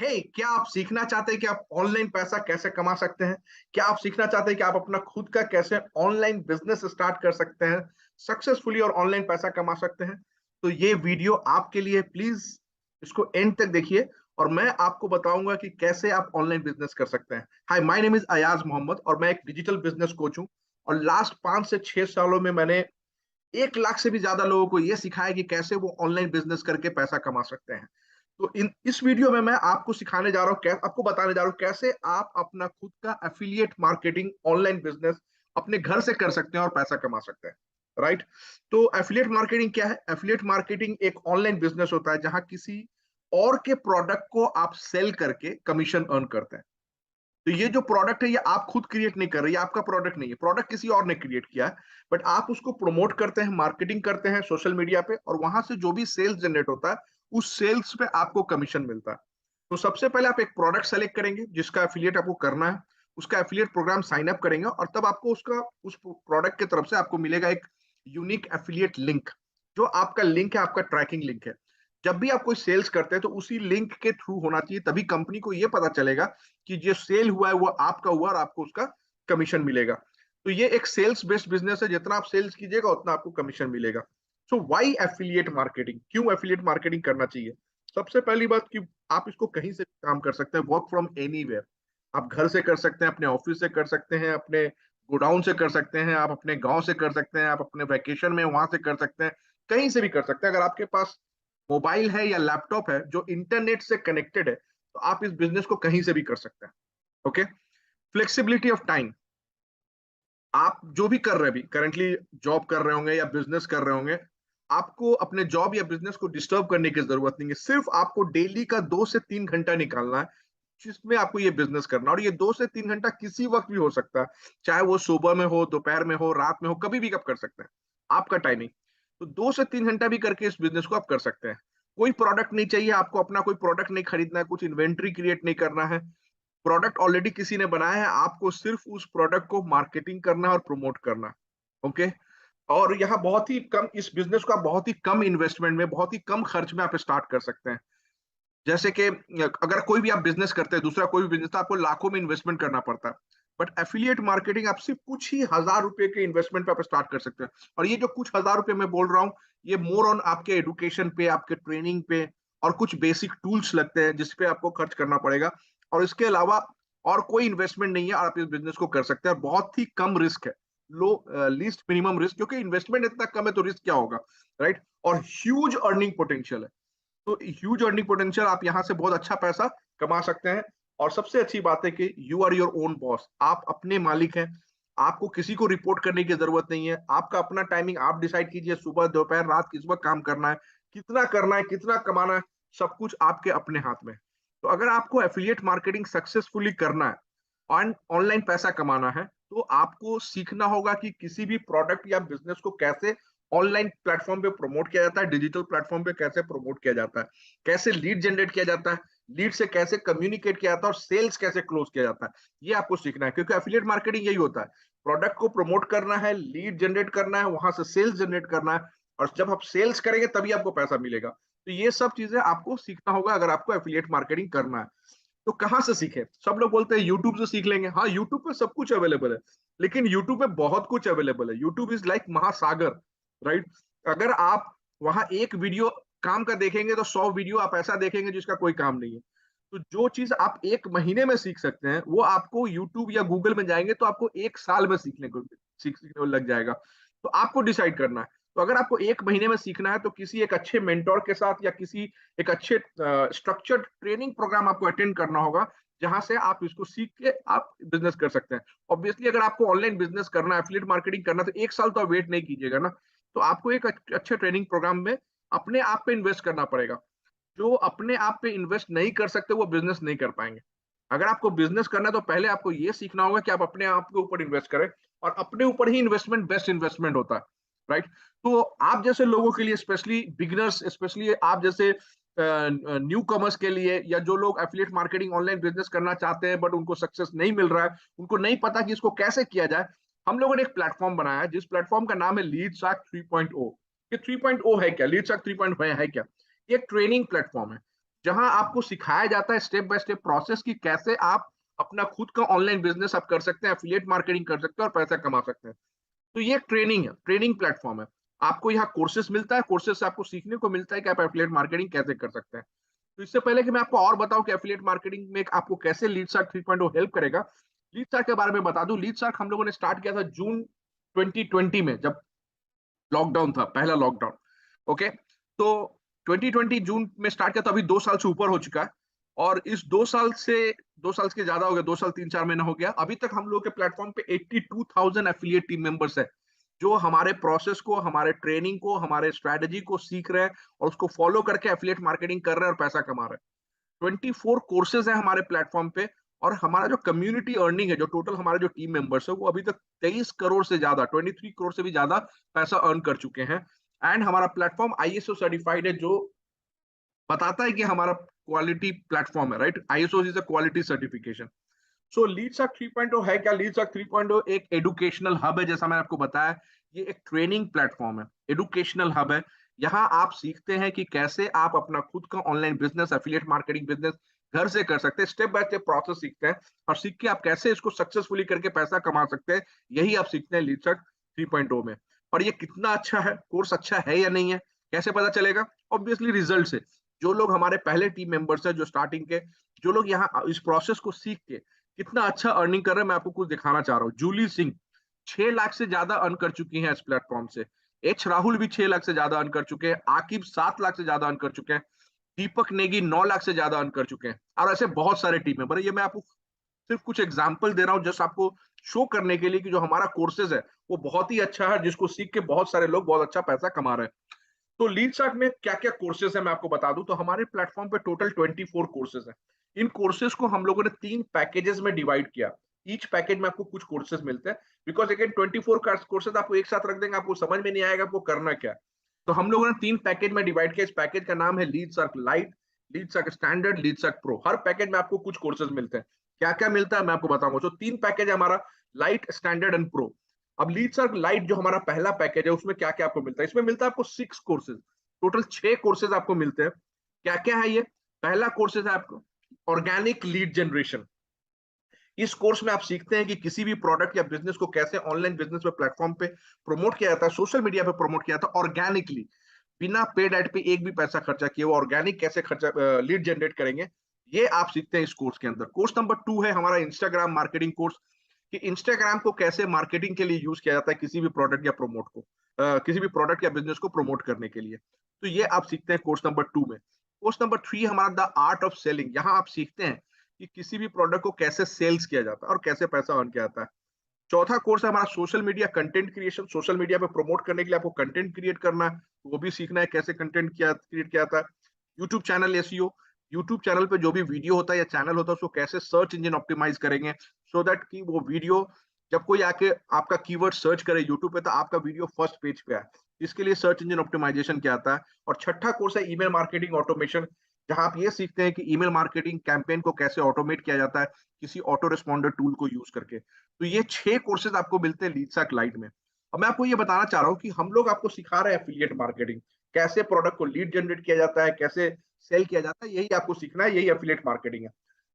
क्या आप सीखना चाहते हैं कि आप ऑनलाइन पैसा कैसे कमा सकते हैं? क्या आप सीखना चाहते हैं कि आप अपना खुद का कैसे ऑनलाइन बिजनेस स्टार्ट कर सकते हैं, सक्सेसफुली और ऑनलाइन पैसा कमा सकते हैं? तो ये वीडियो आपके लिए, प्लीज इसको एंड तक देखिए और मैं आपको बताऊंगा कि कैसे आप ऑनलाइन बिजनेस कर सकते हैं। Hi, my name is Ayaz Mohammad और मैं एक डिजिटल बिजनेस कोच हूं और लास्ट 5 से 6 सालों में मैंने 1 लाख से भी ज्यादा लोगों को यह सिखाया कि कैसे वो ऑनलाइन बिजनेस करके पैसा कमा सकते हैं। तो इस वीडियो में मैं आपको सिखाने जा रहा हूँ, आपको बताने जा रहा हूँ कैसे आप अपना खुद का एफिलिएट मार्केटिंग ऑनलाइन बिजनेस अपने घर से कर सकते हैं और पैसा कमा सकते हैं। राइट। तो एफिलिएट मार्केटिंग क्या है? एफिलिएट मार्केटिंग एक ऑनलाइन बिजनेस होता है जहां किसी और के प्रोडक्ट को आप सेल करके कमीशन अर्न करते हैं। तो ये जो प्रोडक्ट है ये आप खुद क्रिएट नहीं कर रहे, ये आपका प्रोडक्ट नहीं है, प्रोडक्ट किसी और ने क्रिएट किया है। बट आप उसको प्रमोट करते हैं, मार्केटिंग करते हैं सोशल मीडिया पे और वहां से जो भी सेल्स जनरेट होता है उस सेल्स पे आपको कमीशन मिलता है। तो सबसे पहले आप एक प्रोडक्ट सेलेक्ट करेंगे जिसका एफिलिएट आपको करना है, उसका एफिलिएट प्रोग्राम साइन अप करेंगे और तब आपको उसका उस प्रोडक्ट की तरफ से आपको मिलेगा एक यूनिक एफिलिएट लिंक। जो आपका लिंक है, आपका ट्रैकिंग लिंक है। जब भी आप कोई सेल्स करते हैं तो उसी लिंक के थ्रू होना चाहिए, तभी कंपनी को यह पता चलेगा कि जो सेल हुआ है वो आपका हुआ और आपको उसका कमीशन मिलेगा। तो ये एक सेल्स बेस्ड बिजनेस है, जितना आप सेल्स कीजिएगा उतना आपको कमीशन मिलेगा। सो व्हाई एफिलिएट मार्केटिंग, क्यों एफिलिएट मार्केटिंग करना चाहिए? सबसे पहली बात कि आप इसको कहीं से भी काम कर सकते हैं, वर्क फ्रॉम एनीवेयर। आप घर से कर सकते हैं, अपने ऑफिस से कर सकते हैं, अपने गोडाउन से कर सकते हैं, आप अपने गांव से कर सकते हैं, आप अपने वैकेशन में वहां से कर सकते हैं, कहीं से भी कर सकते हैं। अगर आपके पास मोबाइल है या लैपटॉप है जो इंटरनेट से कनेक्टेड है तो आप इस बिजनेस को कहीं से भी कर सकते हैं। ओके। Flexibility of time. आप जो भी कर रहे हैं, अभी करेंटली जॉब कर रहे होंगे या बिजनेस कर रहे होंगे, आपको अपने जॉब या बिजनेस को डिस्टर्ब करने की जरूरत नहीं है। सिर्फ आपको डेली का 2 से 3 घंटा निकालना है जिसमें आपको ये बिजनेस करना है। और ये 2 से 3 घंटा किसी वक्त भी हो सकता है, चाहे वो सुबह में हो, दोपहर में हो, रात में हो, कभी भी आप कर सकते हैं। आपका टाइमिंग। तो 2 से 3 घंटा भी करके इस बिजनेस को आप कर सकते हैं। कोई प्रोडक्ट नहीं चाहिए आपको, अपना कोई प्रोडक्ट नहीं खरीदना है, कुछ इन्वेंट्री क्रिएट नहीं करना है। प्रोडक्ट ऑलरेडी किसी ने बनाया है, आपको सिर्फ उस प्रोडक्ट को मार्केटिंग करना है और प्रमोट करना है। ओके। और यहाँ बहुत ही कम, इस बिजनेस को आप बहुत ही कम इन्वेस्टमेंट में, बहुत ही कम खर्च में आप स्टार्ट कर सकते हैं। जैसे कि अगर कोई भी आप बिजनेस करते हैं, दूसरा कोई भी बिजनेस, तो आपको लाखों में इन्वेस्टमेंट करना पड़ता है। बट एफिलिएट मार्केटिंग आप सिर्फ कुछ ही हजार रुपए के इन्वेस्टमेंट पे आप स्टार्ट कर सकते हैं। और ये जो कुछ हजार रुपए मैं बोल रहा हूँ, ये मोर ऑन आपके एडुकेशन पे, आपके ट्रेनिंग पे और कुछ बेसिक टूल्स लगते हैं जिसपे आपको खर्च करना पड़ेगा। और इसके अलावा और कोई इन्वेस्टमेंट नहीं है और आप इस बिजनेस को कर सकते हैं। और बहुत ही कम रिस्क है, लो लीस्ट मिनिमम रिस्क, क्योंकि इन्वेस्टमेंट इतना कम है तो रिस्क क्या होगा? राइट। और ह्यूज अर्निंग पोटेंशियल है। तो ह्यूज अर्निंग पोटेंशियल, आप यहाँ से बहुत अच्छा पैसा कमा सकते हैं। और सबसे अच्छी बात है कि you are your own boss, आप अपने मालिक हैं। आपको किसी को रिपोर्ट करने की जरूरत नहीं है, आपका अपना टाइमिंग आप डिसाइड कीजिए, सुबह दोपहर रात किस वक्त काम करना है, कितना करना है, कितना कमाना है, सब कुछ आपके अपने हाथ में। तो अगर आपको एफिलिएट मार्केटिंग सक्सेसफुली करना है और ऑनलाइन पैसा कमाना है तो आपको सीखना होगा कि किसी भी प्रोडक्ट या बिजनेस को कैसे ऑनलाइन प्लेटफॉर्म पे प्रमोट किया जाता है, डिजिटल प्लेटफॉर्म पे कैसे प्रमोट किया जाता है, कैसे लीड जनरेट किया जाता है, लीड से कैसे कम्युनिकेट किया जाता है और सेल्स कैसे क्लोज किया जाता है। ये आपको सीखना है, क्योंकि एफिलिएट मार्केटिंग यही होता है। प्रोडक्ट को प्रमोट करना है, लीड जनरेट करना है, वहां से सेल्स जनरेट करना है और जब आप सेल्स करेंगे तभी आपको पैसा मिलेगा। तो ये सब चीजें आपको सीखना होगा अगर आपको एफिलिएट मार्केटिंग करना है। तो कहाँ से सीखे? सब लोग बोलते हैं यूट्यूब से सीख लेंगे। हाँ, यूट्यूब पे सब कुछ अवेलेबल है, लेकिन यूट्यूब पे बहुत कुछ अवेलेबल है। यूट्यूब इज लाइक महासागर। राइट। अगर आप वहां एक वीडियो काम का देखेंगे तो 100 वीडियो आप ऐसा देखेंगे जिसका कोई काम नहीं है। तो जो चीज आप 1 महीने में सीख सकते हैं वो आपको यूट्यूब या गूगल में जाएंगे तो आपको 1 साल में सीखने को लग जाएगा। तो आपको डिसाइड करना है। तो अगर आपको 1 महीने में सीखना है तो किसी एक अच्छे मेंटोर के साथ या किसी एक अच्छे स्ट्रक्चर्ड ट्रेनिंग प्रोग्राम आपको अटेंड करना होगा, जहां से आप इसको सीख के आप बिजनेस कर सकते हैं। ऑब्वियसली अगर आपको ऑनलाइन बिजनेस करना है, एफिलिएट मार्केटिंग करना है, तो 1 साल तो आप वेट नहीं कीजिएगा ना। तो आपको एक अच्छे ट्रेनिंग प्रोग्राम में अपने आप पे इन्वेस्ट करना पड़ेगा। जो अपने आप पे इन्वेस्ट नहीं कर सकते वो बिजनेस नहीं कर पाएंगे। अगर आपको बिजनेस करना है तो पहले आपको ये सीखना होगा कि आप अपने आप के ऊपर इन्वेस्ट करें। और अपने ऊपर ही इन्वेस्टमेंट बेस्ट इन्वेस्टमेंट होता है। राइट। तो आप जैसे लोगों के लिए, स्पेशली बिगिनर्स, स्पेशली आप जैसे न्यू कमर्स के लिए, या जो लोग एफिलिएट मार्केटिंग ऑनलाइन बिजनेस करना चाहते हैं बट उनको सक्सेस नहीं मिल रहा है, उनको नहीं पता कि इसको कैसे किया जाए, हम लोगों ने एक प्लेटफॉर्म बनाया है जिस प्लेटफॉर्म का नाम है लीड शार्क 3.0। ये 3.0 है क्या? लीड शार्क 3.0 है क्या? ये ट्रेनिंग प्लेटफॉर्म है। जहां आपको सिखाया जाता है स्टेप बाय स्टेप प्रोसेस कि कैसे आप अपना खुद का ऑनलाइन बिजनेस आप कर सकते हैं, एफिलिएट मार्केटिंग कर सकते हैं और पैसा कमा सकते हैं। तो ये ट्रेनिंग है, ट्रेनिंग प्लेटफॉर्म है। आपको यहाँ कोर्सेस मिलता है, कोर्सेस से आपको सीखने को मिलता है कि आप एफिलिएट मार्केटिंग कैसे कर सकते हैं। तो इससे पहले कि मैं आपको और बताऊं कि एफिलिएट मार्केटिंग में आपको कैसे लीड शार्क 3.0 हेल्प करेगा, लीड शार्क के बारे में बता दूं। लीड शार्क हम लोगों ने स्टार्ट किया था जून 2020 में, जब लॉकडाउन था, पहला लॉकडाउन। ओके, तो 2020 जून में स्टार्ट किया, तो अभी 2 साल से ऊपर हो चुका है। और इस 2 साल से, 2 साल के ज्यादा हो गया, 2 साल 3-4 महीना हो गया, अभी तक हम लोग के प्लेटफॉर्म पे 82,000 एफिलिएट टीम मेंबर्स है, जो हमारे प्रोसेस को, हमारे ट्रेनिंग को, हमारे स्ट्रेटेजी को सीख रहे हैं और उसको फॉलो करके एफिलिएट मार्केटिंग कर रहे हैं और पैसा कमा रहे हैं। 24 कोर्सेज है हमारे प्लेटफॉर्म पे। और हमारा जो कम्युनिटी अर्निंग है, जो टोटल हमारे जो टीम मेंबर्स है, वो अभी तक 23 करोड़ से ज्यादा, 23 करोड़ से भी ज्यादा पैसा अर्न कर चुके हैं। एंड हमारा प्लेटफॉर्म आईएसओ सर्टिफाइड है, जो बताता है कि हमारा क्वालिटी प्लेटफॉर्म है, right. ISO is a quality certification. So LeadsArk 3.0 है क्या? लीडसक 3.0 एक एडुकेशनल हब है, जैसा मैंने आपको बताया। ये एक ट्रेनिंग प्लेटफॉर्म है, एडुकेशनल हब है। यहाँ आप सीखते हैं कि कैसे आप अपना खुद का online business, affiliate marketing business घर से कर सकते हैं। स्टेप बाय स्टेप प्रोसेस सीखते हैं और सीख के आप कैसे इसको सक्सेसफुली करके पैसा कमा सकते हैं, यही आप सीखते हैं लीडसक 3.0 में। और ये कितना अच्छा है, कोर्स अच्छा है या नहीं है, कैसे पता चलेगा? ऑब्वियसली रिजल्ट से। जो लोग हमारे पहले टीम मेंबर्स हैं, जो स्टार्टिंग के, जो लोग यहाँ इस प्रोसेस को सीख के कितना अच्छा अर्निंग कर रहे हैं, मैं आपको कुछ दिखाना चाह रहा हूँ। जूली सिंह 6 लाख से ज्यादा अर्न कर चुकी हैं इस प्लेटफॉर्म से। एच राहुल भी 6 लाख से ज्यादा अर्न कर चुके हैं। आकिब 7 लाख से ज्यादा अर्न कर चुके हैं। दीपक नेगी 9 लाख से ज्यादा अर्न कर चुके हैं। और ऐसे बहुत सारे टीम मेंबर, ये मैं आपको सिर्फ कुछ एग्जाम्पल दे रहा हूँ, जस्ट आपको शो करने के लिए कि जो हमारा कोर्सेज है वो बहुत ही अच्छा है, जिसको सीख के बहुत सारे लोग बहुत अच्छा पैसा कमा रहे हैं। तो लीड शार्क में क्या क्या कोर्सेज है मैं आपको बता दूं। तो हमारे प्लेटफॉर्म पे टोटल 24 कोर्सेज हैं। इन कोर्सेज को हम लोगों ने 3 पैकेजेस में डिवाइड किया। ईच पैकेज में आपको कुछ कोर्सेज मिलते हैं, बिकॉज अगेन 24 कोर्सेज आपको एक साथ रख देंगे, आपको समझ में नहीं आएगा आपको करना क्या है। तो हम लोगों ने 3 पैकेज में डिवाइड किया। इस पैकेज का नाम है lead shark lite, lead shark standard, lead shark pro. हर पैकेज में आपको कुछ कोर्सेज मिलते हैं। क्या क्या मिलता है मैं आपको बताऊंगा। तो 3 पैकेज है हमारा, लाइट, स्टैंडर्ड एंड प्रो। अब लीड शार्क लाइट जो हमारा पहला पैकेज है, उसमें क्या क्या आपको मिलता है? इसमें मिलता है आपको 6 कोर्सेज। टोटल 6 कोर्सेज आपको मिलते हैं। क्या क्या है ये? पहला कोर्सेज है आपको ऑर्गेनिक लीड जनरेशन। इस कोर्स में आप सीखते हैं कि किसी भी प्रोडक्ट या बिजनेस को कैसे ऑनलाइन बिजनेस पे प्लेटफॉर्म पे प्रमोट किया जाता है, सोशल मीडिया पे प्रमोट किया जाता है ऑर्गेनिकली, बिना पेड एड पे एक भी पैसा खर्चा किए। वो ऑर्गेनिक कैसे खर्चा लीड जनरेट करेंगे, ये आप सीखते हैं इस कोर्स के अंदर। कोर्स नंबर 2 है हमारा इंस्टाग्राम मार्केटिंग कोर्स, कि इंस्टाग्राम को कैसे मार्केटिंग के लिए यूज किया जाता है, किसी भी प्रोडक्ट या प्रमोट को, किसी भी प्रोडक्ट या बिजनेस को प्रमोट करने के लिए। तो ये आप सीखते हैं कोर्स नंबर 2 में। कोर्स नंबर 3 हमारा द आर्ट ऑफ सेलिंग। यहाँ आप सीखते हैं कि किसी भी प्रोडक्ट को कैसे सेल्स किया जाता है और कैसे पैसा अर्न किया जाता है। चौथा कोर्स है हमारा social media content creation. Social media पे प्रमोट करने के लिए आपको कंटेंट क्रिएट करना है, वो भी सीखना है कैसे कंटेंट क्रिएट किया जाता है। YouTube channel SEO, YouTube channel पे जो भी वीडियो होता है या चैनल होता है, उसको कैसे सर्च इंजन ऑप्टिमाइज करेंगे, सो दैट कि वो वीडियो जब कोई आके आपका कीवर्ड सर्च करे यूट्यूब पे, तो आपका वीडियो फर्स्ट पेज पे आए। इसके लिए सर्च इंजन ऑप्टिमाइजेशन क्या आता है। और छठा कोर्स है ईमेल मार्केटिंग ऑटोमेशन, जहां आप ये सीखते हैं कि ईमेल मार्केटिंग कैंपेन को कैसे ऑटोमेट किया जाता है किसी ऑटो रिस्पॉन्डर टूल को यूज करके। तो ये 6 कोर्सेज आपको मिलते हैं लीडसैक लाइट में। अब मैं आपको ये बताना चाह रहा हूँ कि हम लोग आपको सिखा रहे हैं एफिलिएट मार्केटिंग, कैसे प्रोडक्ट को लीड जनरेट किया जाता है, कैसे सेल किया जाता है, यही आपको सीखना है, यही एफिलिएट मार्केटिंग है।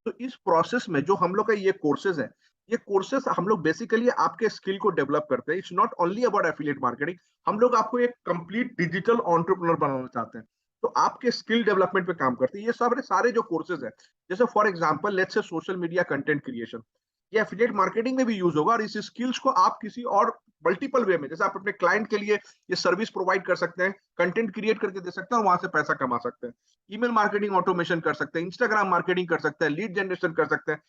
तो इस प्रोसेस में जो हम लोग का ये कोर्सेज है, ये कोर्सेज हम लोग बेसिकली आपके स्किल को डेवलप करते हैं। It's not only about affiliate marketing, हम लोग आपको एक कंप्लीट डिजिटल एंटरप्रेन्योर बनाना चाहते हैं। तो आपके स्किल डेवलपमेंट पे काम करते हैं ये सारे सारे जो कोर्सेज है। जैसे for example let's say social media content creation, ये एफिलिएट मार्केटिंग में भी यूज होगा। और इस स्किल्स को आप किसी और मल्टीपल वे में, जैसे आप अपने क्लाइंट के लिए ये सर्विस प्रोवाइड कर सकते हैं, कंटेंट क्रिएट करके दे सकते हैं और वहां से पैसा कमा सकते हैं। ईमेल मार्केटिंग ऑटोमेशन कर सकते हैं, इंस्टाग्राम मार्केटिंग कर सकते हैं, लीड जनरेशन कर सकते हैं।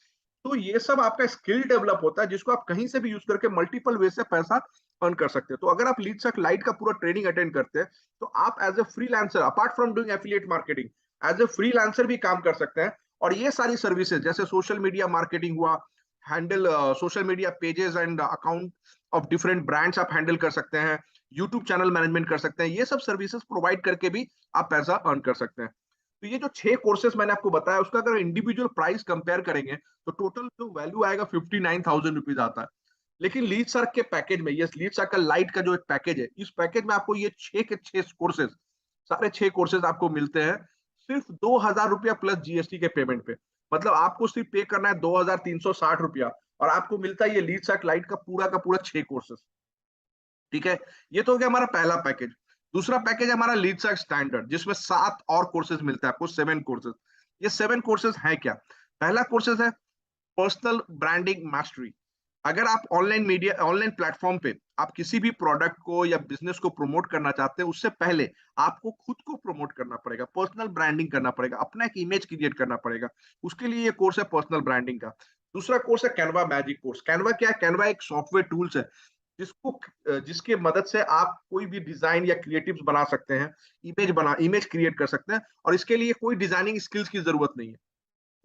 तो ये सब आपका स्किल डेवलप होता है, जिसको आप कहीं से भी यूज करके मल्टीपल वे से पैसा अर्न कर सकते हैं। तो अगर आप लीडसक लाइट का पूरा ट्रेनिंग अटेंड करते हैं, तो आप as a freelancer, apart from doing affiliate marketing, as a freelancer भी काम कर सकते हैं। और ये सारी सर्विसेज जैसे सोशल मीडिया मार्केटिंग हुआ, handle social media pages and account of different brands आप हैंडल कर सकते हैं, यूट्यूब चैनल मैनेजमेंट कर सकते हैं, ये सब सर्विसेज प्रोवाइड करके भी आप पैसा अर्न कर सकते हैं। तो ये जो 6 कोर्सेज मैंने आपको बताया, उसका अगर इंडिविजुअल प्राइस कंपेयर करेंगे, तो टोटल जो वैल्यू आएगा 59,000 रुपीज आता है। लेकिन लीड सर्क के पैकेज में, ये लीड सर्क का लाइट का जो एक पैकेज है, इस पैकेज में आपको ये 6 के 6 कोर्सेज, सारे 6 कोर्सेज आपको मिलते हैं सिर्फ 2,000 रुपया प्लस जीएसटी के पेमेंट पे। मतलब आपको सिर्फ पे करना है 2,360 रुपया और आपको मिलता है ये लीडसर्क लाइट का पूरा 6 कोर्सेज। ठीक है, ये तो हो गया हमारा पहला पैकेज। दूसरा पैकेज है हमारा लीडसर्क स्टैंडर्ड, जिसमें 7 और कोर्सेज मिलता है आपको, 7 कोर्सेज। ये 7 कोर्सेज है क्या? पहला कोर्सेज है पर्सनल ब्रांडिंग मास्टरी। अगर आप ऑनलाइन मीडिया, ऑनलाइन प्लेटफॉर्म पे आप किसी भी प्रोडक्ट को या बिजनेस को प्रमोट करना चाहते हैं, उससे पहले आपको खुद को प्रमोट करना पड़ेगा, पर्सनल ब्रांडिंग करना पड़ेगा, अपना एक इमेज क्रिएट करना पड़ेगा। उसके लिए ये कोर्स है पर्सनल ब्रांडिंग का। दूसरा कोर्स है कैनवा मैजिक कोर्स। कैनवा क्या है? कैनवा एक सॉफ्टवेयर टूल्स है जिसको जिसके मदद से आप कोई भी डिजाइन या क्रिएटिव्स बना सकते हैं, इमेज क्रिएट कर सकते हैं, और इसके लिए कोई डिजाइनिंग स्किल्स की जरूरत नहीं है,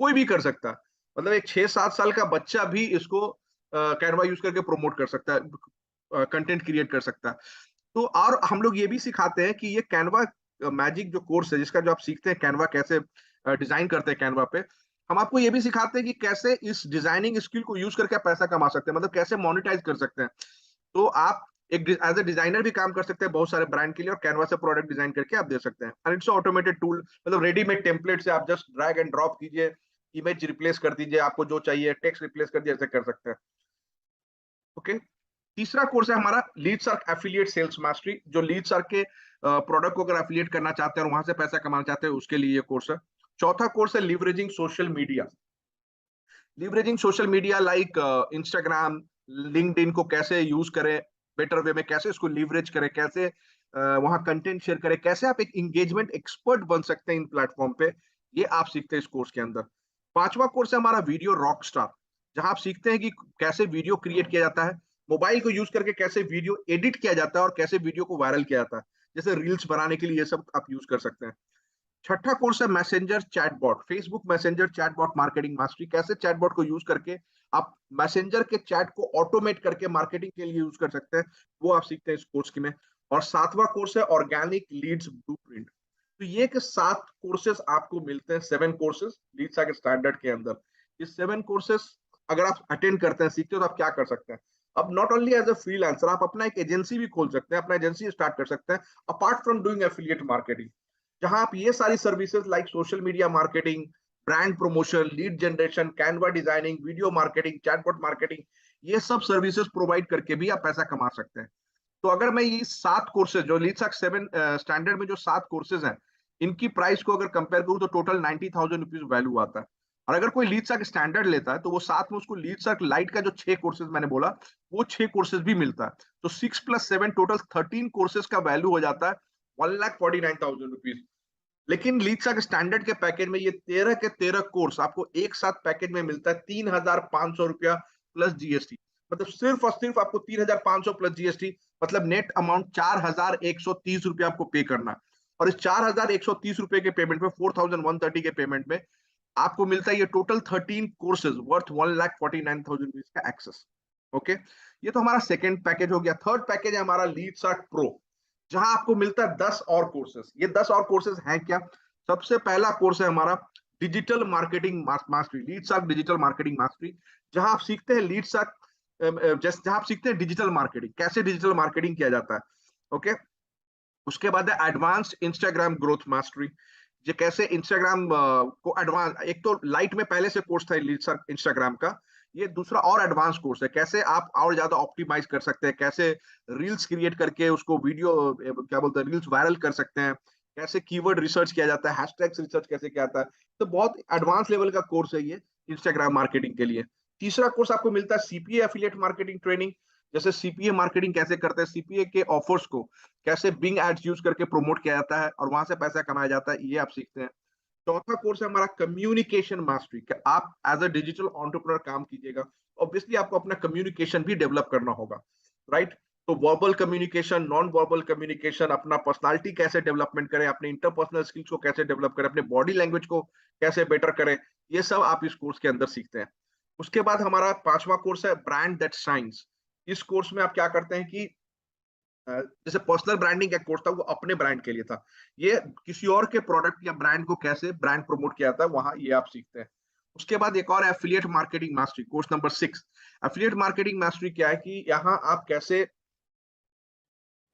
कोई भी कर सकता है। मतलब एक 6-7 साल का बच्चा भी इसको कैनवा यूज करके प्रमोट कर सकता है, कंटेंट क्रिएट कर सकता है। तो और हम लोग ये भी सिखाते हैं कि ये कैनवा मैजिक जो कोर्स है, जिसका जो आप सीखते हैं कैनवा कैसे डिजाइन करते हैं कैनवा पे, हम आपको ये भी सिखाते हैं कि कैसे इस डिजाइनिंग स्किल को यूज करके आप पैसा कमा सकते हैं, मतलब कैसे मोनेटाइज कर सकते हैं। तो आप एक एज ए डिजाइनर भी काम कर सकते हैं बहुत सारे ब्रांड के लिए, और कैनवा से प्रोडक्ट डिजाइन करके आप दे सकते हैं। एंड इट्स ऑटोमेटेड टूल, मतलब रेडीमेड टेम्पलेट से आप जस्ट ड्रैग एंड ड्रॉप कीजिए, इमेज रिप्लेस कर दीजिए, आपको जो चाहिए टेक्स्ट रिप्लेस कर दीजिए, ऐसे कर सकते हैं। ओके। तीसरा कोर्स है हमारा लीडसर्क एफिलिएट सेल्स मास्टरी, जो लीडसर्क के प्रोडक्ट को अगर एफिलिएट करना चाहते हैं और वहां से पैसा कमाना चाहते हैं, उसके लिए ये कोर्स है। चौथा कोर्स है leveraging social media. Leveraging social media like Instagram, LinkedIn को कैसे यूज करें बेटर वे में, कैसे इसको लीवरेज करें, कैसे वहां कंटेंट शेयर करें, कैसे आप एक एंगेजमेंट एक्सपर्ट बन सकते हैं इन प्लेटफॉर्म पे, ये आप सीखते हैं इस कोर्स के अंदर। पांचवा कोर्स है हमारा वीडियो रॉक स्टार, जहां आप सीखते हैं कि कैसे वीडियो क्रिएट किया जाता है, मोबाइल को यूज करके कैसे वीडियो एडिट किया जाता है और कैसे वीडियो को वायरल किया जाता है, जैसे रील्स बनाने के लिए ये सब आप यूज कर सकते हैं। छठा कोर्स है messenger chatbot, Facebook messenger chatbot marketing mastery, कैसे चैटबॉट को यूज करके आप मैसेंजर के चैट को ऑटोमेट करके मार्केटिंग के लिए यूज कर सकते हैं, वो आप सीखते हैं इस कोर्स की में। और सातवां कोर्स है ऑर्गेनिक लीड्स ब्लूप्रिंट। तो ये के 7 कोर्सेज आपको मिलते हैं, 7 कोर्सेज लीड्स के स्टैंडर्ड के अंदर। ये 7 कोर्सेज अगर आप अटेंड करते हैं, सीखते हो, तो आप क्या कर सकते हैं? अब not only as a freelancer, आप अपना एक एजेंसी भी खोल सकते हैं, अपना एजेंसी स्टार्ट कर सकते हैं apart from doing affiliate marketing, जहां आप ये सारी services like social media marketing, brand promotion, lead generation, Canva designing, video marketing, chatbot marketing, ये सब सर्विसेज प्रोवाइड करके भी आप पैसा कमा सकते हैं। तो अगर मैं ये 7 कोर्सेज जो लीडसर्क 7 स्टैंडर्ड में जो 7 कोर्सेज हैं, इनकी प्राइस को अगर कंपेयर करूं तो टोटल 90,000 रुपीज वैल्यू आता है। और अगर कोई लीडसर्क स्टैंडर्ड लेता है तो वो साथ में उसको लीडसर्क लाइट का जो 6 कोर्सेज मैंने बोला, वो 6 कोर्सेज भी मिलता है। तो 6 + 7 टोटल 13 कोर्सेज का वैल्यू हो जाता है 1,49,000 रुपीज। लेकिन लीडसर्क स्टैंडर्ड के पैकेज में ये 13 के 13 कोर्स आपको एक साथ पैकेज में मिलता है 3,500 रुपया प्लस जीएसटी। मतलब सिर्फ और सिर्फ आपको 3,500 प्लस जीएसटी, मतलब नेट अमाउंट 4,130 रुपया आपको पे करना है। और इस 4,130 रुपए के पेमेंट में, 4,130 के पेमेंट में आपको मिलता है ये टोटल 13 कोर्सेज वर्थ 1,49,000 रुपीज का एक्सेस। ओके, ये तो हमारा सेकेंड पैकेज हो गया। थर्ड पैकेज है हमारा लीडसर्क प्रो, जहां आपको मिलता है 10 और कोर्सेज। ये 10 और कोर्सेज हैं क्या? सबसे पहला कोर्स है हमारा digital marketing mastery, LeadsArk digital marketing mastery, जहां आप सीखते हैं लीडसर्क जहां आप सीखते हैं डिजिटल मार्केटिंग, कैसे डिजिटल मार्केटिंग किया जाता है। ओके, उसके बाद है एडवांस्ड इंस्टाग्राम ग्रोथ मास्टरी, जो कैसे इंस्टाग्राम को एडवांस, एक तो लाइट में पहले से कोर्स था लीडसर्क इंस्टाग्राम का, ये दूसरा और एडवांस कोर्स है, कैसे आप और ज्यादा ऑप्टिमाइज कर सकते हैं, कैसे रील्स क्रिएट करके उसको वीडियो क्या बोलते हैं रील्स वायरल कर सकते हैं, कैसे कीवर्ड रिसर्च किया जाता है, हैशटैग्स रिसर्च कैसे किया जाता है। तो बहुत एडवांस लेवल का कोर्स है ये इंस्टाग्राम मार्केटिंग के लिए। तीसरा कोर्स आपको मिलता है सीपीए एफिलिएट मार्केटिंग ट्रेनिंग, जैसे सीपीए मार्केटिंग कैसे करते हैं, सीपीए के ऑफर्स को कैसे बिंग एड्स यूज करके प्रमोट किया जाता है और वहां से पैसा कमाया जाता है, ये आप सीखते हैं। चौथा कोर्स है हमारा कम्युनिकेशन मास्टरी, कि आप एज अ डिजिटल एंटरप्रेन्योर काम कीजिएगा, ऑब्वियसली आपको अपना कम्युनिकेशन भी डेवलप करना होगा, राइट? तो verbal communication, non verbal communication, अपना पर्सनालिटी कैसे डेवलपमेंट करें, अपने इंटरपर्सनल स्किल्स को कैसे डेवलप करें, अपने बॉडी लैंग्वेज को कैसे बेटर करें, ये सब आप इस कोर्स के अंदर सीखते हैं। उसके बाद हमारा पांचवा कोर्स है ब्रांड दैट शाइन्स। इस कोर्स में आप क्या करते हैं कि जैसे पर्सनल ब्रांडिंग का कोर्स था वो अपने ब्रांड के लिए था, ये किसी और के प्रोडक्ट या ब्रांड को कैसे ब्रांड प्रमोट किया जाता है, वहां ये आप सीखते हैं। उसके बाद एक और affiliate marketing mastery, course number 6। Affiliate marketing mastery क्या है कि यहाँ आप कैसे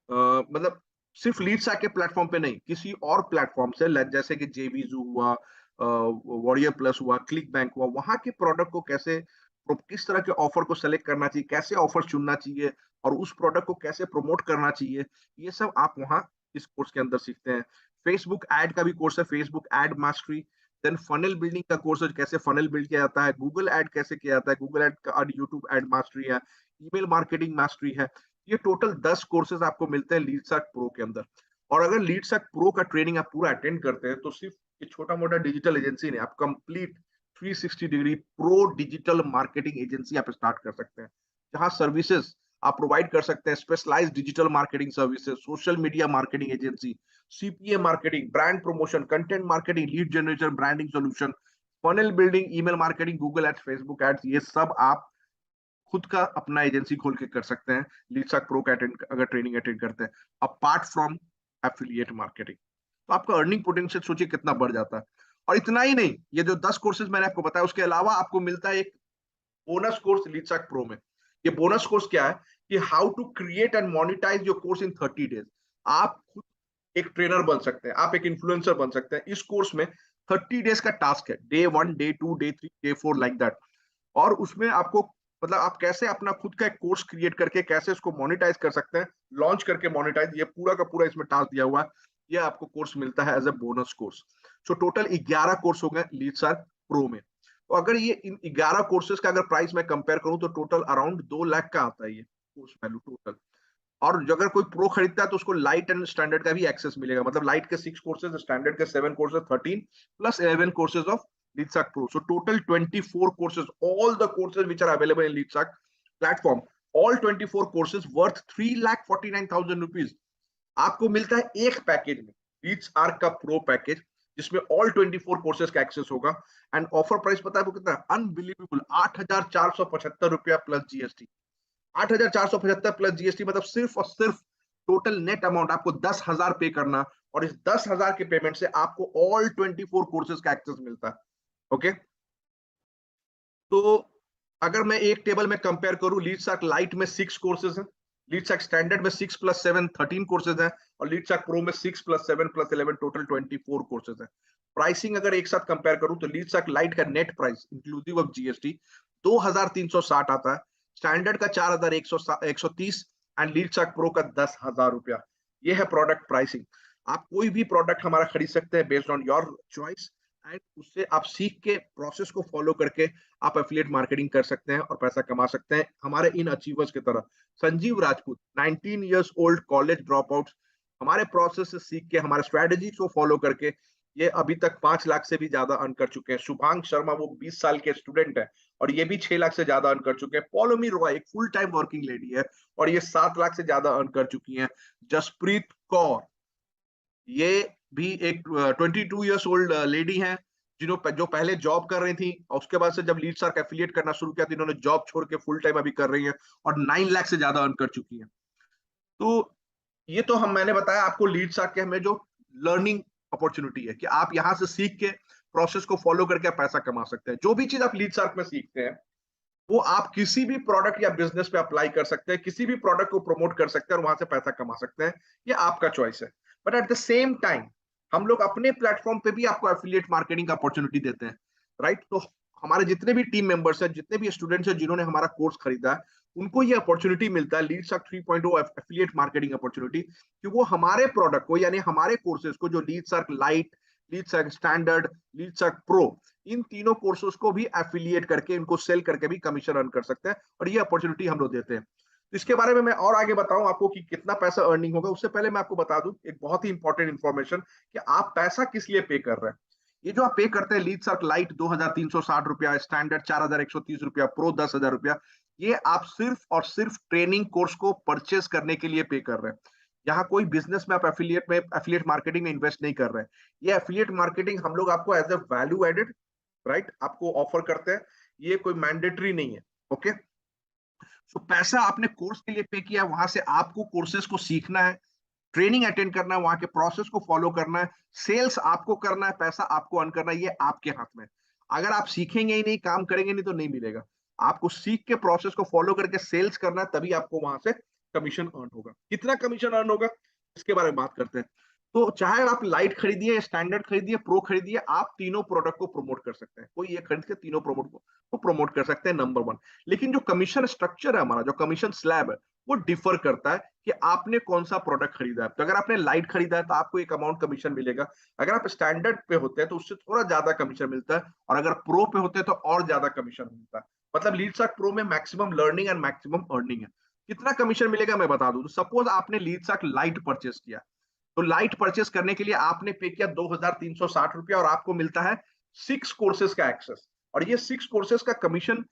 मतलब सिर्फ लीड्स के प्लेटफॉर्म पे नहीं, किसी और प्लेटफॉर्म से, जैसे कि जेवीजू हुआ, वॉरियर प्लस हुआ, क्लिक बैंक हुआ, वहां के प्रोडक्ट को कैसे, किस तरह के ऑफर को सेलेक्ट करना चाहिए, कैसे ऑफर चुनना चाहिए, और उस प्रोडक्ट को कैसे प्रमोट करना चाहिए, ये सब आप वहाँ इस कोर्स के अंदर सीखते हैं। फेसबुक एड का भी कोर्स है, Facebook ad mastery. Then funnel building का कोर्स है, कैसे फनल बिल्ड किया जाता है, गूगल एड कैसे किया जाता है, गूगल एड का, और यूट्यूब एड मास्टरी है, ईमेल मार्केटिंग मास्टरी है। ये टोटल 10 कोर्सेज आपको मिलते हैं लीडसर्क प्रो के अंदर। और अगर लीडसर्क प्रो का ट्रेनिंग आप पूरा अटेंड करते हैं तो सिर्फ ये छोटा मोटा डिजिटल एजेंसी नहीं, आप complete 360 degree pro digital marketing agency आप स्टार्ट कर सकते हैं, जहां सर्विसेज आप प्रोवाइड कर सकते हैं, specialised digital marketing services, social media marketing agency, CPA marketing, brand promotion, content marketing, lead generation, branding solution, funnel building, email marketing, Google ads, Facebook ads, ये सब आप खुद का अपना एजेंसी खोल के कर सकते हैं लीडसर्क प्रो का अगर ट्रेनिंग अटेंड करते हैं, अपार्ट फ्रॉम एफिलिएट मार्केटिंग। तो आपका अर्निंग पोटेंशियल सोचिए कितना बढ़ जाता है। और इतना ही नहीं, ये जो 10 कोर्सेज मैंने आपको बताया, उसके अलावा आपको मिलता है एक बोनस कोर्स लीडसर्क प्रो में। ये बोनस कोर्स क्या है कि how to create and monetise your course in 30 days. आप खुद एक ट्रेनर बन सकते हैं, आप एक इन्फ्लुएंसर बन सकते हैं। इस कोर्स में 30 डेज का टास्क है, day 1, day 2, day 3, day 4, like that. और उसमें आपको, मतलब आप कैसे अपना खुद का एक कोर्स क्रिएट करके कैसे उसको मोनेटाइज कर सकते हैं, लॉन्च करके मोनेटाइज, ये पूरा का पूरा इसमें टास्क दिया हुआ है। ये आपको कोर्स मिलता है as a bonus course. So total 11 course हो गए लीडसर्क प्रो में। तो अगर ये इन 11 कोर्सेज का अगर प्राइस मैं कंपेयर करूं तो टोटल अराउंड 2 लाख का आता है ये कोर्स वैल्यू टोटल। और अगर कोई प्रो खरीदता है तो उसको लाइट एंड स्टैंडर्ड का भी एक्सेस मिलेगा, मतलब लाइट के 6 कोर्सेज, स्टैंडर्ड के 7 courses, 13 plus 11 courses of LeadsArk pro. So total 24 courses, all the courses which are available in LeadsArk platform, all 24 courses worth 3,49,000 rupees आपको मिलता है एक पैकेज में, लीडसर्क का प्रो पैकेज, जिसमें ऑल 24 कोर्सेज का एक्सेस होगा। एंड ऑफर प्राइस पता है आपको कितना है? अनबिलीवेबल, 8,475 रुपया प्लस जीएसटी। 8,475 प्लस जीएसटी, मतलब सिर्फ और सिर्फ टोटल नेट अमाउंट आपको 10,000 पे करना, और इस 10,000 के पेमेंट से आपको ऑल 24 कोर्सेज का एक्सेस मिलता है। ओके, तो अगर मैं एक टेबल में कंपेयर करूं, लीडसर्क लाइट में 6 कोर्सेज हैं, लीडसर्क स्टैंडर्ड में 6 प्लस 7 13 कोर्सेज हैं, और लीडसर्क प्रो में 6 प्लस 7 प्लस 11 टोटल 24 कोर्सेज हैं। प्राइसिंग अगर एक साथ कंपेयर करूं तो लीडसर्क लाइट का net price inclusive of GST 2,360 आता है, स्टैंडर्ड का 4,130 एंड लीडसर्क प्रो का 10,000 रुपया। ये है प्रोडक्ट प्राइसिंग। आप कोई भी प्रोडक्ट हमारा खरीद सकते हैं based on your choice, and उससे आप सीख के प्रोसेस को फॉलो करके आप एफिलिएट मार्केटिंग कर सकते हैं और पैसा कमा सकते हैं हमारे इन अचीवर्स की तरह। Sanjeev Rajput 19 years old college drop out, हमारे प्रोसेस से सीख के, हमारे स्ट्रेटेजी को फॉलो करके ये अभी तक 5 लाख से भी ज्यादा अर्न कर चुके हैं। शुभांग शर्मा वो 20 साल के स्टूडेंट है और ये भी 6 लाख से ज्यादा अर्न कर चुके हैं। पॉलोमी रॉय एक फुल टाइम वर्किंग लेडी है और ये 7 लाख से ज्यादा अर्न कर चुकी हैं। जसप्रीत कौर ये भी एक 22 ईयर्स ओल्ड लेडी हैं, जो पहले जॉब कर रही थी और उसके बाद से जब लीडसर्क एफिलिएट करना शुरू किया तो इन्होंने जॉब छोड़ के फुल टाइम अभी कर रही हैं और 9 लाख से ज्यादा अर्न कर चुकी हैं। तो ये तो मैंने बताया आपको लीडसर्क के हमें जो लर्निंग अपॉर्चुनिटी है कि आप यहाँ से सीख के प्रोसेस को फॉलो करके आप पैसा कमा सकते हैं। जो भी चीज आप लीडसर्क में सीखते हैं वो आप किसी भी प्रोडक्ट या बिजनेस पे अप्लाई कर सकते हैं, किसी भी प्रोडक्ट को प्रमोट कर सकते हैं और वहां से पैसा कमा सकते हैं। ये आपका चॉइस है। But at the same time हम लोग अपने प्लेटफॉर्म पे भी आपको एफिलिएट मार्केटिंग का अपॉर्चुनिटी देते हैं, राइट? तो हमारे जितने भी टीम मेंबर्स हैं, जितने भी स्टूडेंट्स हैं जिन्होंने हमारा कोर्स खरीदा है, उनको ये अपॉर्चुनिटी मिलता है लीडसर्क 3.0 एफिलिएट मार्केटिंग अपॉर्चुनिटी, कि वो हमारे प्रोडक्ट को यानी हमारे कोर्सेज को, जो लीडसर्क लाइट, लीडसर्क स्टैंडर्ड, लीडसर्क प्रो, इन तीनों कोर्सेज को भी एफिलिएट करके इनको सेल करके भी कमीशन अर्न कर सकते हैं और ये अपॉर्चुनिटी हम लोग देते हैं। तो इसके बारे में मैं और आगे बताऊं आपको कि कितना पैसा अर्निंग होगा, उससे पहले मैं आपको बता दूं एक बहुत ही इंपॉर्टेंट इंफॉर्मेशन कि आप पैसा किस लिए पे कर रहे हैं। ये जो आप पे करते हैं लीडसर्क लाइट 2,360 रुपया, स्टैंडर्ड 4,130 रुपया, प्रो 10,000 रुपया, ये आप सिर्फ और सिर्फ ट्रेनिंग कोर्स को परचेस करने के लिए पे कर रहे हैं। यहाँ कोई बिजनेस में आप एफिलिएट मार्केटिंग में इन्वेस्ट नहीं कर रहे हैं। ये एफिलिएट मार्केटिंग हम लोग आपको as a value added, right, आपको ऑफर करते हैं। ये कोई मैंडेटरी नहीं है। ओके, तो पैसा आपने कोर्स के लिए पे किया, वहां से आपको कोर्सेज को सीखना है, ट्रेनिंग अटेंड करना है, वहां के प्रोसेस को फॉलो करना है, सेल्स आपको करना है, पैसा आपको अर्न करना है, ये आपके हाथ में। अगर आप सीखेंगे ही नहीं, काम करेंगे नहीं, तो नहीं मिलेगा। आपको सीख के प्रोसेस को फॉलो करके सेल्स करना है, तभी आपको वहां से कमीशन अर्न होगा। कितना कमीशन अर्न होगा? इसके बारे में बात करते हैं। तो चाहे आप लाइट खरीदिए, स्टैंडर्ड खरीदिए, प्रो खरीदिए, आप तीनों प्रोडक्ट को प्रमोट कर सकते हैं। कोई ये खरीद के तीनों प्रोडक्ट को प्रमोट कर सकते हैं, नंबर वन। लेकिन जो कमीशन स्ट्रक्चर है हमारा, जो कमीशन स्लैब है, वो डिफर करता है कि आपने कौन सा प्रोडक्ट खरीदा है। तो अगर आपने लाइट खरीदा है तो आपको एक अमाउंट कमीशन मिलेगा। अगर आप स्टैंडर्ड पे होते हैं तो उससे थोड़ा ज्यादा कमीशन मिलता है, और अगर प्रो पे होते हैं तो और ज्यादा कमीशन मिलता है। मतलब लीड सार्क प्रो में maximum learning and maximum earning है। कितना कमीशन मिलेगा मैं बता दूं। तो सपोज आपने लीड सार्क लाइट परचेस किया, तो लाइट परचेस करने के लिए आपने पे किया 2360 रुपया, और आपको मिलता है 6 कोर्सेज का एक्सेस। और ये 6 कोर्सेज का कमीशन,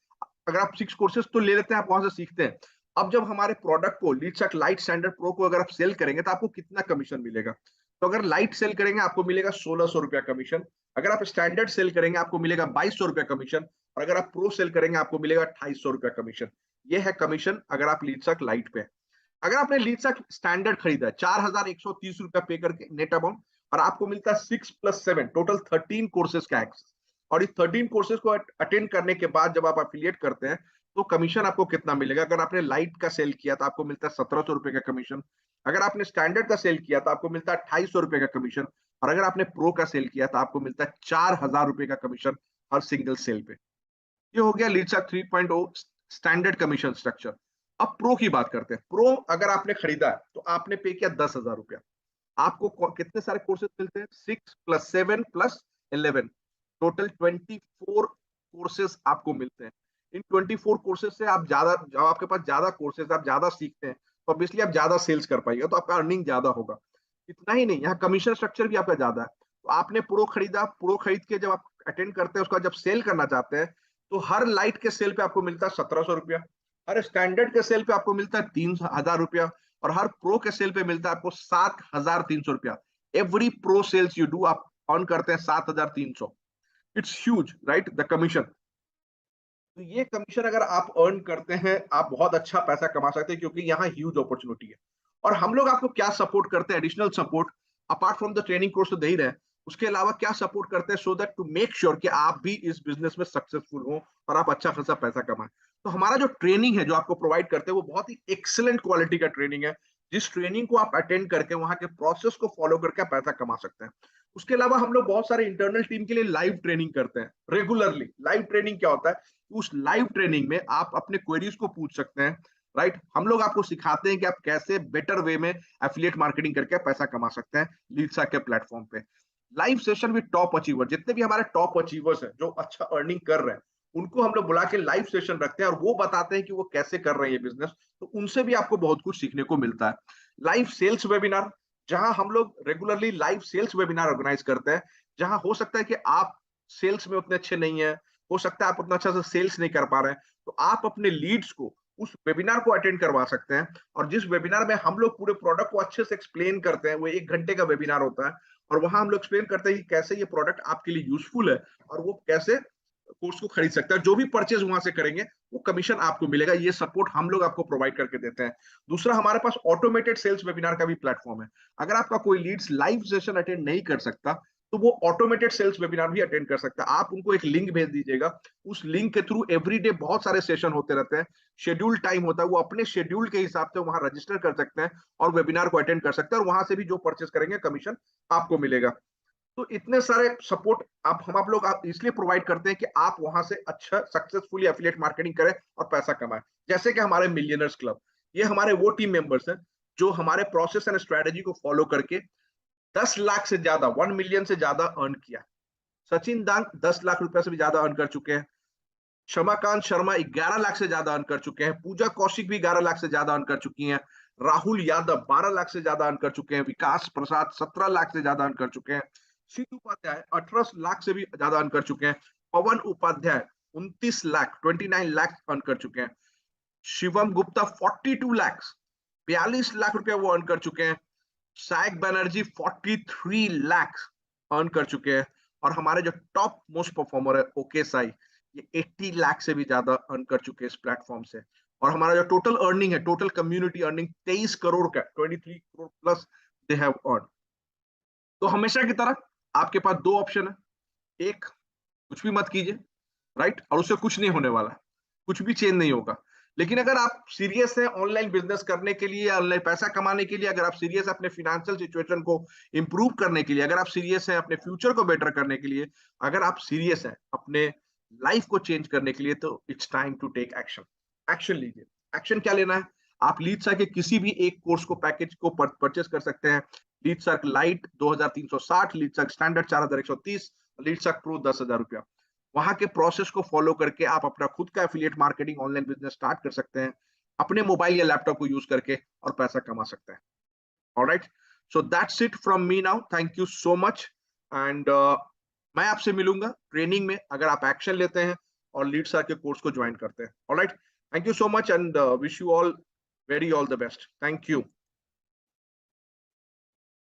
अगर आप 6 कोर्सेज तो ले लेते हैं, आप वहां से सीखते हैं। अब जब हमारे प्रोडक्ट को लीडसक लाइट स्टैंडर्ड प्रो को अगर आप सेल करेंगे तो आपको कितना कमीशन मिलेगा। तो अगर लाइट सेल करेंगे आपको मिलेगा 1600 रुपया कमीशन। अगर आप स्टैंडर्ड सेल करेंगे आपको मिलेगा 2200 रुपया कमीशन। और अगर आप प्रो सेल करेंगे आपको मिलेगा 2800 रुपया कमीशन। ये है कमीशन अगर आप लीडसक लाइट पे। अगर आपने लीडसा स्टैंडर्ड खरीदा है 4130 रुपया पे करके नेट अमाउंट, और आपको मिलता है 6+7 टोटल 13 कोर्सेज का एक्सेस। और इस 13 कोर्सेज को अटेंड करने के बाद जब आप एफिलिएट करते हैं तो कमीशन आपको कितना मिलेगा। अगर आपने लाइट का सेल किया तो आपको मिलता है 1700 रुपए का कमीशन। अगर आपने स्टैंडर्ड का सेल किया तो आपको मिलता है 2800 रुपए का कमीशन। और अगर आपने प्रो का सेल किया तो आपको मिलता है 4000 रुपए का कमीशन हर सिंगल सेल पे। ये हो गया लीडसा 3.0 स्टैंडर्ड कमीशन स्ट्रक्चर। अब प्रो की बात करते हैं। प्रो अगर आपने खरीदा है तो आपने पे किया 10,000 रुपया। आपको कितने सारे कोर्सेज मिलते हैं? 6+7+11 टोटल 24 कोर्सेज आपको मिलते हैं। इन 24 कोर्सेज से आप ज्यादा, जब आपके पास ज्यादा कोर्सेज, आप ज्यादा सीखते हैं तो ऑब्वियसली आप ज्यादा सेल्स कर पाएंगे, तो आपका अर्निंग ज्यादा होगा। इतना ही नहीं, यहाँ कमीशन स्ट्रक्चर भी आपका ज्यादा है। तो आपने प्रो खरीदा, प्रो खरीद के जब आप अटेंड करते हैं उसका जब सेल करना चाहते हैं तो हर लाइट के सेल पे आपको मिलता है 1700 रुपया, हर स्टैंडर्ड के सेल पे आपको मिलता है 3000 रुपया, और हर प्रो के सेल पे मिलता है आपको 7300 रुपया। Every pro sales you do आप अर्न करते हैं 7300। It's huge right, the commission. तो ये कमीशन अगर आप अर्न करते हैं आप बहुत अच्छा पैसा कमा सकते हैं, क्योंकि यहाँ ह्यूज अपॉर्चुनिटी है। और हम लोग आपको क्या सपोर्ट करते हैं, additional support apart from the training course तो दे ही रहे हैं, उसके अलावा क्या सपोर्ट करते हैं, so that to make sure कि आप भी इस बिजनेस में सक्सेसफुल हो और आप अच्छा खासा पैसा कमाएं। तो हमारा जो ट्रेनिंग है जो आपको प्रोवाइड करते हैं वो बहुत ही एक्सीलेंट क्वालिटी का ट्रेनिंग है, जिस ट्रेनिंग को आप अटेंड करके वहां के प्रोसेस को फॉलो करके आप पैसा कमा सकते हैं। उसके अलावा हम लोग बहुत सारे इंटरनल टीम के लिए लाइव ट्रेनिंग करते हैं रेगुलरली। लाइव ट्रेनिंग क्या होता है? उस लाइव ट्रेनिंग में आप अपने क्वेरीज को पूछ सकते हैं, राइट। हम लोग आपको सिखाते हैं कि आप कैसे बेटर वे में एफिलिएट मार्केटिंग करके पैसा कमा सकते हैं लीडसा के प्लेटफॉर्म पे। Live session with top achiever, जितने भी हमारे टॉप अचीवर्स हैं जो अच्छा अर्निंग कर रहे हैं, उनको हम लोग बुला के लाइव सेशन रखते हैं और वो बताते हैं कि वो कैसे कर रहे हैं ये बिजनेस। तो उनसे भी आपको बहुत कुछ सीखने को मिलता है। लाइव सेल्स वेबिनार, जहां हम लोग regularly live sales webinar organise करते हैं, जहां हो सकता है कि आप सेल्स में उतने अच्छे नहीं है, हो सकता है आप उतना अच्छा से सेल्स नहीं कर पा रहे हैं, तो आप अपने लीड्स को उस वेबिनार को अटेंड करवा सकते हैं। और जिस वेबिनार में हम लोग पूरे प्रोडक्ट को अच्छे से एक्सप्लेन करते हैं, वो 1 घंटे का वेबिनार होता है, और वहां हम लोग एक्सप्लेन करते हैं कि कैसे ये प्रोडक्ट आपके लिए यूजफुल है और वो कैसे कोर्स को खरीद सकता है। जो भी परचेज वहां से करेंगे वो कमीशन आपको मिलेगा। ये सपोर्ट हम लोग आपको प्रोवाइड करके देते हैं। दूसरा, हमारे पास ऑटोमेटेड सेल्स वेबिनार का भी प्लेटफॉर्म है। अगर आपका कोई लीड्स लाइव सेशन अटेंड नहीं कर सकता तो वो ऑटोमेटेड सेल्स वेबिनार भी अटेंड कर सकता है। आप उनको एक लिंक भेज दीजिएगा, उस लिंक के थ्रू एवरीडे बहुत सारे सेशन होते रहते हैं, शेड्यूल टाइम होता है, वो अपने शेड्यूल के हिसाब से वहां रजिस्टर कर सकते हैं और वेबिनार को अटेंड कर सकते हैं, और वहां से भी जो परचेस करेंगे कमीशन आपको मिलेगा। तो इतने सारे सपोर्ट आप लोग आप इसलिए प्रोवाइड करते हैं कि आप वहां से अच्छा सक्सेसफुली एफिलिएट मार्केटिंग करें और पैसा कमाएं। जैसे कि हमारे मिलियनर्स क्लब, ये हमारे वो टीम मेंबर्स हैं जो हमारे प्रोसेस एंड स्ट्रेटेजी को फॉलो करके 10 लाख से ज्यादा, 1 मिलियन से ज्यादा अर्न किया। सचिन दांग 10 लाख रुपए से भी ज्यादा अर्न कर चुके हैं। क्षमाकांत शर्मा 11 लाख से ज्यादा अर्न कर चुके हैं। पूजा कौशिक भी 11 लाख से ज्यादा अर्न कर चुकी हैं। राहुल यादव 12 लाख से ज्यादा अर्न कर चुके हैं। विकास प्रसाद 17 लाख से ज्यादा अर्न कर चुके हैं। सिद्ध उपाध्याय 18 लाख से भी ज्यादा अर्न कर चुके हैं। पवन उपाध्याय 29 लाख 29 लाख अर्न कर चुके हैं। शिवम गुप्ता 42 लाख 42 लाख रुपया वो अर्न कर चुके हैं। साइक बनर्जी 43 लाख अर्न कर चुके हैं। और हमारे जो टॉप मोस्ट परफॉर्मर है ओके साई, ये 80 लाख से भी ज्यादा अर्न कर चुके हैं इस प्लेटफॉर्म से। और हमारा जो टोटल अर्निंग है, टोटल कम्युनिटी अर्निंग 23 करोड़ का, 23 crore plus they have earn. तो हमेशा की तरह आपके पास दो ऑप्शन है। एक, कुछ भी मत कीजिए, राइट, और उससे कुछ नहीं होने वाला, कुछ भी चेंज नहीं होगा। लेकिन अगर आप सीरियस हैं ऑनलाइन बिजनेस करने के लिए, ऑनलाइन पैसा कमाने के लिए, अगर आप सीरियस अपने फाइनेंशियल सिचुएशन को इंप्रूव करने के लिए, अगर आप सीरियस हैं अपने फ्यूचर को बेटर करने के लिए, अगर आप सीरियस हैं अपने लाइफ को चेंज करने के लिए, तो it's time to take action. Action लीजिए। एक्शन क्या लेना है? आप लीडसर्क के किसी भी एक कोर्स को, पैकेज को परचेस कर सकते हैं। लीडसर्क लाइट 2360, लीडसर्क स्टैंडर्ड 4130, लीडसर्क प्रो 10,000 रुपया। वहां के प्रोसेस को फॉलो करके आप अपना खुद का affiliate marketing online business start कर सकते हैं, अपने मोबाइल या लैपटॉप को यूज करके, और पैसा कमा सकते हैं। Alright, so that's it from me now. Thank you so much. And मैं आपसे मिलूंगा ट्रेनिंग में, अगर आप एक्शन लेते हैं और लीड सर के कोर्स को ज्वाइन करते हैं। Alright, thank you so much and wish you all very all the best. Thank you.